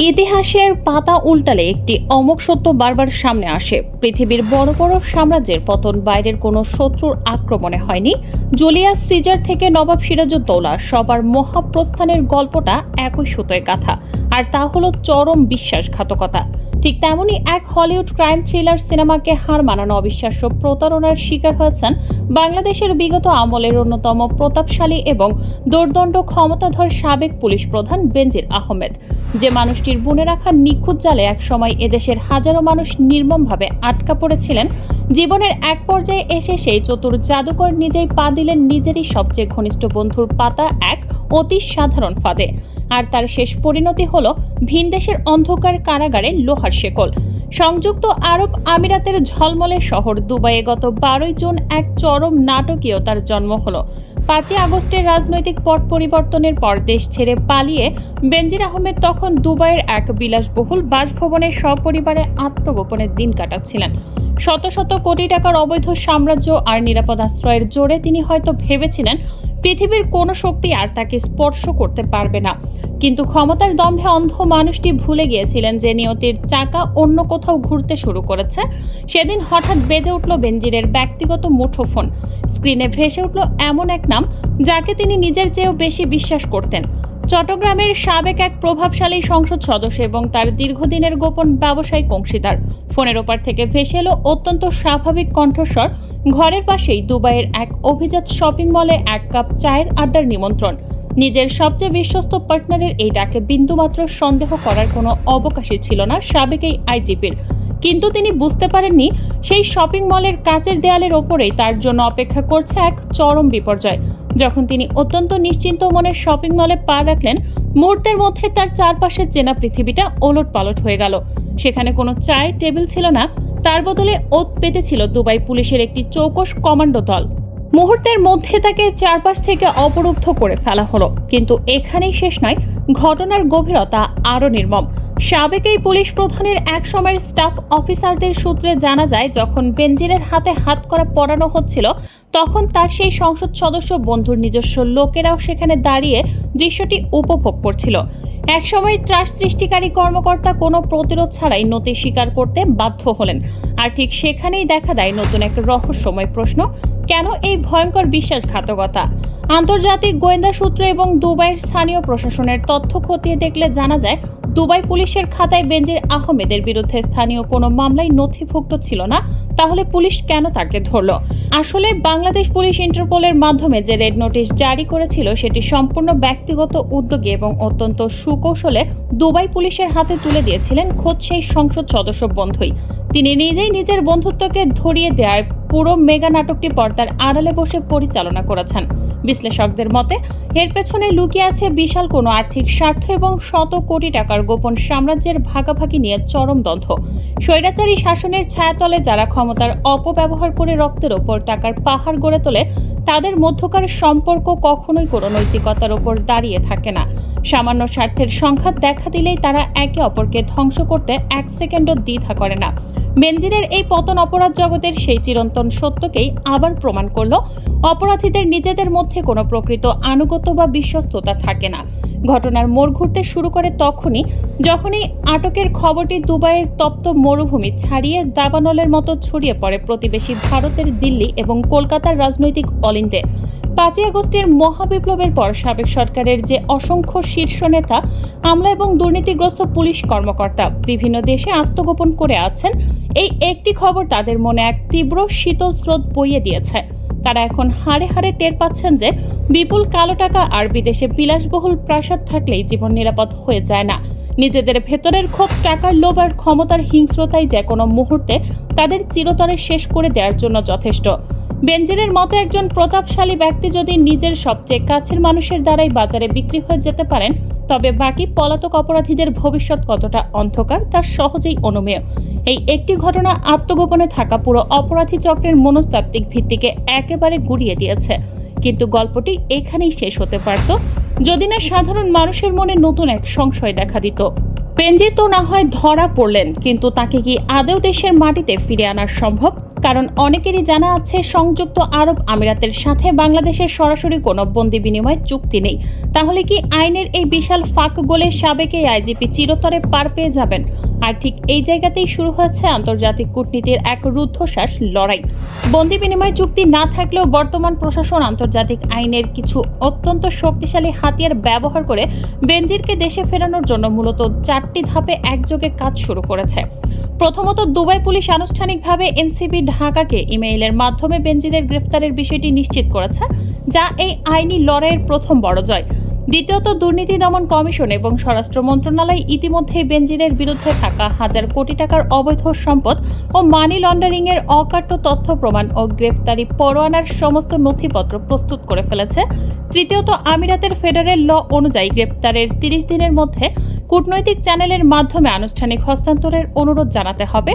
ইতিহাসের পাতা উল্টালে একটি অমোঘ সত্য বারবার সামনে আসে। পৃথিবীর বড় বড় সাম্রাজ্যের পতন বাইরের কোনো শত্রুর আক্রমণে হয়নি। জুলিয়াস সিজার থেকে নবাব সিরাজউদ্দৌলা সবার মহাপ্রস্থানের গল্পটা একই সুতোয় গাঁথা, আর তা হলো চরম বিশ্বাসঘাতকতা। ঠিক তেমনই এক হলিউড ক্রাইম থ্রিলার সিনেমাকে হার মানানো অবিশ্বাস্য প্রতারণার শিকার হয়েছেন বাংলাদেশের বিগত আমলের অন্যতম প্রতাপশালী এবং দুর্দণ্ড ক্ষমতাধর সাবেক পুলিশ প্রধান বেনজির আহমেদ। যে মানুষটির বুনে রাখা নিখুঁত জালে একসময় এদেশের হাজারো মানুষ নির্মমভাবে আটকা পড়েছিলেন, জীবনের এক পর্যায়ে এসে সেই চতুর জাদুকর নিজেই পা দিলেন নিজেরই সবচেয়ে ঘনিষ্ঠ বন্ধুর পাতা এক অতি সাধারণ ফাঁদে। আর তার শেষ পরিণতি হল ভিনদেশের অন্ধকার কারাগারে লোহার শেকল। সংযুক্ত আরব আমিরাতের ঝলমলে শহর দুবাইয়ে গত 12 জুন এক চরম নাটকীয়তার জন্ম হলো। 5 আগস্টের রাজনৈতিক পট পরিবর্তনের পর দেশ ছেড়ে পালিয়ে বেনজির আহমেদ তখন দুবাইয়ের এক বিলাসবহুল বাসভবনে সপরিবারে আত্মগোপনের দিন কাটাচ্ছিলেন। শত শত কোটি টাকার অবৈধ সাম্রাজ্য আর নিরাপদ আশ্রয়ের জোরে তিনি হয়তো ভেবেছিলেন পৃথিবীর কোনো শক্তি আর তাকে স্পর্শ করতে পারবে না। কিন্তু ক্ষমতার দম্ভে অন্ধ মানুষটি ভুলে গিয়েছিলেন যে নিয়তির চাকা অন্য কোথাও ঘুরতে শুরু করেছে। সেদিন হঠাৎ বেজে উঠল বেনজিরের ব্যক্তিগত মুঠোফোন। স্ক্রিনে ভেসে উঠল এমন এক নাম যাকে তিনি নিজের চেয়েও বেশি বিশ্বাস করতেন। চট্টগ্রামের সাবেক এক প্রভাবশালী সংসদ সদস্য এবং তার দীর্ঘদিনের গোপন ব্যবসায়িক অংশীদার। ফোনের ওপার থেকে ভেসে এলো অত্যন্ত স্বাভাবিক কণ্ঠস্বর। ঘরের পাশেই দুবাইয়ের এক অভিজাত শপিং মলে এক কাপ চায়ের আড্ডার নিমন্ত্রণ। নিজের সবচেয়ে বিশ্বস্ত পার্টনারের এই ডাকে বিন্দুমাত্র সন্দেহ করার কোনো অবকাশই ছিল না সাবেক এই আইজিপির। কিন্তু তিনি বুঝতে পারেননি সেই শপিং মলের কাচের দেয়ালের ওপরেই তার জন্য অপেক্ষা করছে এক চরম বিপর্যয়। যখন তিনি অত্যন্ত নিশ্চিন্ত মনে শপিং মলে পা রাখলেন, মুহূর্তের মধ্যে তার চারপাশের চেনা পৃথিবীটা ওলটপালট হয়ে গেল। সেখানে কোনো চায়ের টেবিল ছিল না, তার বদলে ওত পেতেছিল দুবাই পুলিশের একটি চৌকস কমান্ডো দল। মুহূর্তের মধ্যে তাকে চারপাশ থেকে অবরুদ্ধ করে ফেলা হলো। কিন্তু এখানেই শেষ নয়, ঘটনার গভীরতা আরও নির্মম। সাবেক এই পুলিশ প্রধানের এক সময়ের স্টাফ অফিসারদের সূত্রে জানা যায়, যখন বেনজিরের হাতে হাত করা পরানো হচ্ছিল তখন তার সেই সংসদ সদস্য বন্ধুর নিজস্ব লোকেরাও সেখানে দাঁড়িয়ে দৃশ্যটি উপভোগ করছিল। একসময় ত্রাস সৃষ্টিকারী কর্মকর্তা কোনো প্রতিরোধ ছাড়াই নতি স্বীকার করতে বাধ্য হলেন। আর ঠিক সেখানেই দেখা দেয় নতুন এক রহস্যময় প্রশ্ন: কেন এই ভয়ঙ্কর বিশ্বাসঘাতকতা? আন্তর্জাতিক গোয়েন্দা সূত্র এবং দুবাইয়ের স্থানীয় প্রশাসনের তথ্য খতিয়ে দেখলে জানা যায়, দুবাই পুলিশের খাতায় বেনজির আহমেদের বিরুদ্ধে স্থানীয় কোনো মামলাই নথিভুক্ত ছিল না। তাহলে পুলিশ কেন তাকে ধরল? আসলে বাংলাদেশ পুলিশ ইন্টারপোলের মাধ্যমে যে রেড নোটিশ জারি করেছিল সেটি সম্পূর্ণ ব্যক্তিগত উদ্যোগে এবং অত্যন্ত সুকৌশলে দুবাই পুলিশের হাতে তুলে দিয়েছিলেন খোদ সেই সংসদ সদস্য বন্ধুই। তিনি নিজেই নিজের বন্ধুত্বকে ধরিয়ে দেওয়ার পুরো মেগা নাটকটি পর্দার আড়ালে বসে পরিচালনা করেছেন। বিশ্লেষকদের মতে এর পেছনে লুকিয়ে আছে বিশাল কোনো আর্থিক স্বার্থ এবং শত কোটি টাকার গোপন সাম্রাজ্যের ভাগাভাগি নিয়ে চরম দ্বন্দ্ব। স্বৈরাচারী শাসনের ছায়াতলে যারা ক্ষমতার অপব্যবহার করে রক্তের ওপর টাকার পাহাড় গড়ে তোলে, তাদের মধ্যকার সম্পর্ক কখনোই কোনো নৈতিকতার ওপর দাঁড়িয়ে থাকে না। সামান্য স্বার্থের সংঘাত দেখা দিলেই তারা একে অপরকে ধ্বংস করতে এক সেকেন্ডও দ্বিধা করে না। বেনজিরের এই পতন অপরাধ জগতের সেই চিরন্তন সত্যকেই আবার প্রমাণ করল। অপরাধীদের নিজেদের মধ্যে কোনো প্রকৃত আনুগত্য বা বিশ্বস্ততা থাকে না। ঘটনার মোড় ঘুরতে শুরু করে তখনই যখন এই আটকের খবরটি দুবাইয়ের তপ্ত মরুভূমি ছাড়িয়ে দাবানলের মতো ছড়িয়ে পড়ে প্রতিবেশী ভারতের দিল্লি এবং কলকাতার রাজনৈতিক অলিন্দে। 5 আগস্টের মহাবিপ্লবের পর সাবেক সরকারের যে অসংখ্য শীর্ষ নেতা, আমলা এবং দুর্নীতিগ্রস্ত পুলিশ কর্মকর্তা বিভিন্ন দেশে আত্মগোপন করে আছেন, এই একটি খবর তাদের মনে এক তীব্র শীতল স্রোত বইয়ে দিয়েছে। তারা এখন হাড়ে হাড়ে টের পাচ্ছেন যে বিপুল কালো টাকা আর বিদেশে বিলাসবহুল প্রাসাদ থাকলেই জীবন নিরাপদ হয়ে যায় না। নিজেদের ভেতরের ক্ষোভ, টাকার লোভ আর ক্ষমতার হিংস্রতাই যে কোনো মুহূর্তে তাদের চিরতরে শেষ করে দেওয়ার জন্য যথেষ্ট। বেনজিরের মতো একজন প্রতাপশালী ব্যক্তি যদি নিজের সবচেয়ে কাছের মানুষের দ্বারাই বাজারে বিক্রি হয়ে যেতে পারেন, তবে বাকি পলাতক অপরাধীদের ভবিষ্যৎ কতটা অন্ধকার তা সহজেই অনুমেয়। এই একটি ঘটনা আত্মগোপনে থাকা পুরো অপরাধী চক্রের মনস্তাত্ত্বিক ভিত্তিকে একেবারে গুড়িয়ে দিয়েছে। কিন্তু গল্পটি এখানেই শেষ হতে পারত যদি না সাধারণ মানুষের মনে নতুন এক সংশয় দেখা দিত। বেনজির তো না হয় ধরা পড়লেন, কিন্তু তাকে কি আদৌ দেশের মাটিতে ফিরে আনা সম্ভব? কারণ অনেকেরই জানা আছে সংযুক্ত আরব আমিরাতের সাথে বাংলাদেশের সরাসরি কোনো বন্দি বিনিময় চুক্তি নেই। তাহলে কি আইনের এই বিশাল ফাঁক গলে সাবেক এই আইজিপি চিরতরে পার পেয়ে যাবেন? আর ঠিক এই জায়গাতেই শুরু হয়েছে আন্তর্জাতিক কূটনীতির এক রুদ্ধশ্বাস লড়াই। বন্দি বিনিময় চুক্তি না থাকলেও বর্তমান প্রশাসন আন্তর্জাতিক আইনের কিছু অত্যন্ত শক্তিশালী হাতিয়ার ব্যবহার করে বেনজিরকে দেশে ফেরানোর জন্য মূলত 4টি ধাপে একযোগে কাজ শুরু করেছে। প্রথমত, দুবাই পুলিশ আনুষ্ঠানিকভাবে এনসিবি ঢাকাকে ইমেইলের মাধ্যমে বেনজিরের গ্রেফতারের বিষয়টি নিশ্চিত করেছে, যা এই আইনি লড়াইয়ের প্রথম বড় জয়। দ্বিতীয়ত, দুর্নীতি দমন কমিশন এবং স্বরাষ্ট্র মন্ত্রণালয় ইতিমধ্যেই বেনজিরের বিরুদ্ধে থাকা হাজার কোটি টাকার অবৈধ সম্পদ ও মানি লন্ডারিং এর অকাট্য তথ্য প্রমাণ ও গ্রেফতারি পরোয়ানার সমস্ত নথিপত্র প্রস্তুত করে ফেলেছে। তৃতীয়ত, আমিরাতের ফেডারেল ল অনুযায়ী গ্রেপ্তারের 30 দিনের মধ্যে কূটনৈতিক চ্যানেলের মাধ্যমে আনুষ্ঠানিক হস্তান্তরের অনুরোধ জানাতে হবে,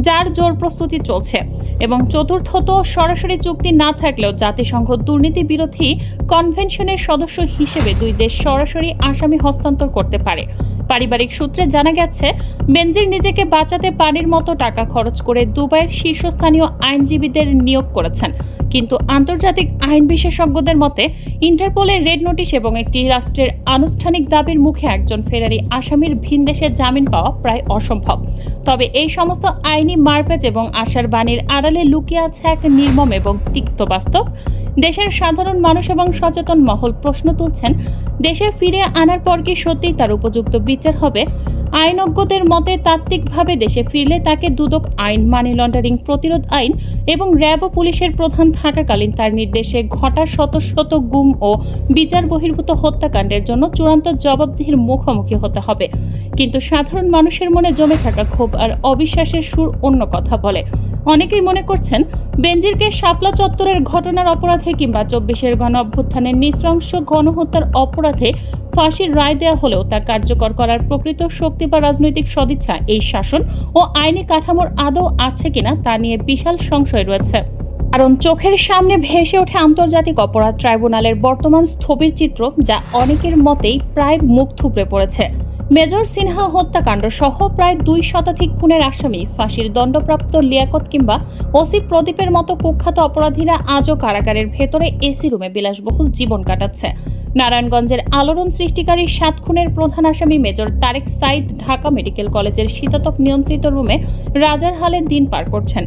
যার জোর প্রস্তুতি চলছে। এবং চতুর্থত, সরাসরি চুক্তি না থাকলেও জাতিসংঘ দুর্নীতি বিরোধী কনভেনশনের সদস্য হিসেবে দুই দেশ সরাসরি আসামি হস্তান্তর করতে পারে। পারিবারিক সূত্রে জানা গেছে, বেনজির নিজেকে বাঁচাতে পানির মতো টাকা খরচ করে দুবাইয়ের শীর্ষস্থানীয় আইনজীবীদের নিয়োগ করেছেন। কিন্তু আন্তর্জাতিক আইন বিশেষজ্ঞদের মতে ইন্টারপোলের রেড নোটিশ এবং একটি রাষ্ট্রের আনুষ্ঠানিক দাবির মুখে একজন ফেরারি আসামির ভিনদেশে জামিন পাওয়া প্রায় অসম্ভব। তবে এই সমস্ত আইনি মারপ্যাচ এবং আশার বাণীর আড়ালে লুকিয়ে আছে এক নির্মম এবং তিক্ত বাস্তব। দেশের সাধারণ মানুষ এবং সচেতন মহল প্রশ্ন তুলছেন, দেশে ফিরে আনার পর কি সত্যিই তার উপযুক্ত বিচার হবে? আইনজ্ঞদের মতে তাত্ত্বিকভাবে দেশে ফিরলে তাকে দুদক আইন, মানি লন্ডারিং প্রতিরোধ আইন এবং র্যাব ও পুলিশের প্রধান থাকাকালীন তার নির্দেশে ঘটা শত শত গুম ও বিচার বহির্ভূত হত্যাকাণ্ডের জন্য চূড়ান্ত জবাবদিহির মুখোমুখি হতে হবে। কিন্তু সাধারণ মানুষের মনে জমে থাকা ক্ষোভ আর অবিশ্বাসের সুর অন্য কথা বলে। অনেকেই মনে করছেন, বেনজিরকে শাপলা চত্বরের ঘটনার অপরাধে কিংবা 24-এর গণ অভ্যুত্থানের নৃশংস গণহত্যার অপরাধে ফাঁসির রায় দেওয়া হলেও তা কার্যকর করার প্রকৃত শক্তি বা রাজনৈতিক সদিচ্ছা এই শাসন ও আইনি কাঠামোর আদৌ আছে কিনা তা নিয়ে বিশাল সংশয় রয়েছে। কারণ চোখের সামনে ভেসে ওঠে আন্তর্জাতিক অপরাধ ট্রাইব্যুনালের বর্তমান স্থবির চিত্র, যা অনেকের মতেই প্রায় মুখ থুবড়ে পড়েছে। মেজর সিনহা হত্যাকাণ্ড সহ প্রায় 2 শতাধিক খুনের আসামি, ফাঁসির দণ্ডপ্রাপ্ত লিয়াকত কিংবা ওসি প্রদীপের মতো কুখ্যাত অপরাধীরা আজও কারাগারের ভেতরে এসি রুমে বিলাসবহুল জীবন কাটাচ্ছে। নারায়ণগঞ্জের আলোড়ন সৃষ্টিকারী 7 খুনের প্রধান আসামি মেজর তারেক সাইদ ঢাকা মেডিকেল কলেজের শীতাতপ নিয়ন্ত্রিত রুমে রাজার হালে দিন পার করছেন।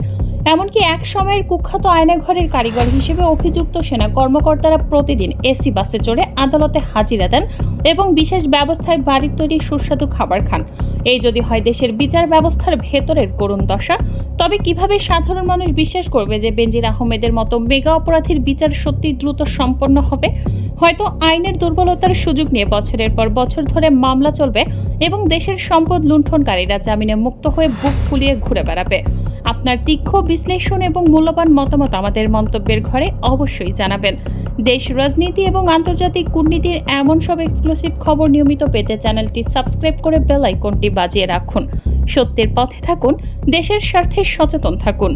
এমনকি এক সময়ের কুখ্যাত আয়নাঘরের কারিগর হিসেবে অভিযুক্ত সেনা কর্মকর্তারা প্রতিদিন এসি বাসে চড়ে আদালতে হাজিরা দেন এবং বিশেষ ব্যবস্থায় বাড়ির তৈরি সুস্বাদু খাবার খান। এই যদি হয় দেশের বিচার ব্যবস্থার ভেতরের করুণ দশা, তবে কিভাবে সাধারণ মানুষ বিশ্বাস করবে যে বেনজির আহমেদের মতো মেগা অপরাধীর বিচার সত্যি দ্রুত সম্পন্ন হবে? হয়তো আইনের দুর্বলতার সুযোগ নিয়ে বছরের পর বছর ধরে মামলা চলবে এবং দেশের সম্পদ লুণ্ঠনকারীরা জামিনে মুক্ত হয়ে বুক ফুলিয়ে ঘুরে বেড়াবে। আপনার তীক্ষ্ণ বিশ্লেষণ এবং মূল্যবান মতামত আমাদের মন্তব্যের ঘরে অবশ্যই জানাবেন। দেশ, রাজনীতি এবং আন্তর্জাতিক কূটনীতির এমন সব এক্সক্লুসিভ খবর নিয়মিত পেতে চ্যানেলটি সাবস্ক্রাইব করে বেল আইকনটি বাজিয়ে রাখুন। সত্যের পথে থাকুন, দেশের স্বার্থে সচেতন থাকুন।